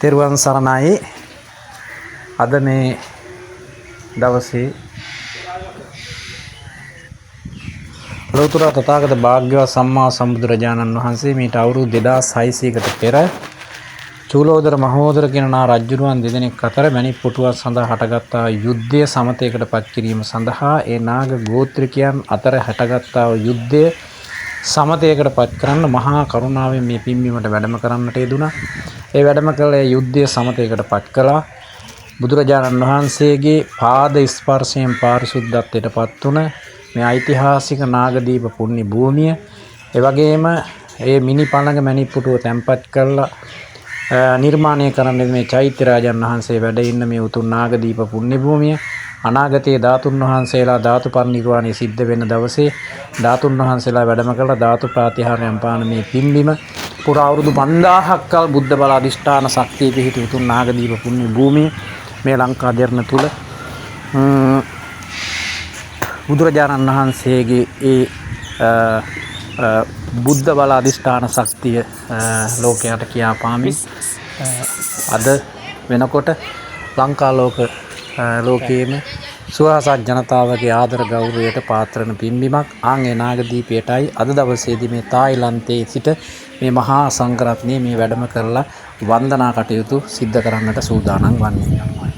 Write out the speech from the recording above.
තෙරුවන් සරණයි. අද මේ දවසේ ලෝතර තථාගත භාග්‍යවත් සම්මා සම්බුදුරජාණන් වහන්සේ මීට අවුරුදු 2600කට පෙර චූලෝදර මහෝදර කියන නා රජුරුවන් දෙදෙනෙක් අතර මැණික් පුටුවක් සඳහා හටගත්තා යුද්ධය සමතේකට පත් කිරීම සඳහා ඒ නාග ගෝත්‍රිකයන් අතර හටගත්තා යුද්ධය සමතේකට පත් කරන්න මහා කරුණාවෙන් මේ පින්බිමට වැඩම කරන්නට යෙදුණා. ඒ වැඩම කළ යුද්ධය සමතේකට පත් කළා. බුදුරජාණන් වහන්සේගේ පාද ස්පර්ශයෙන් පාරිශුද්ධත්වයට පත් වුණ මේ ඓතිහාසික නාගදීප පුණ්‍ය භූමිය, ඒ වගේම ඒ මිනි පළඟ මැණික් පුටුව තැන්පත් කරලා නිර්මාණය කරන්න මේ චෛත්‍ය රාජන් වහන්සේ වැඩ ඉන්න මේ උතුම් නාගදීප පුණ්‍ය භූමිය අනාගතයේ ධාතුන් වහන්සේලා ධාතු පරිනිර්වාණය සිද්ධ වෙන දවසේ ධාතුන් වහන්සේලා වැඩම කළ ධාතු ප්‍රාතිහාර්යයන් පාන මේ පින්බිම පුරා අවුරුදු 5000ක් කල් බුද්ධ බල අධිෂ්ඨාන ශක්තිය පිහිටි උතුම් නාගදීප පුණ්‍ය භූමිය මේ ලංකා දෙරණ තුල බුදුරජාණන් වහන්සේගේ ඒ බුද්ධ බල අධිෂ්ඨාන ශක්තිය ලෝකයට කියා පාමින් අද වෙනකොට ලංකා ලෝකයේම සුවහසත් ජනතාවගේ ආදර ගෞරවයට පාත්‍ර වෙන පින්බිමක් ආන්ගේ නාගදීපයටයි අද දවසේදී මේ තායිලන්තයේ සිට මේ මහා සංඝරත්නය මේ වැඩම කරලා වන්දනා කටයුතු සිද්ධ කරන්නට සූදානම් වන්නේ.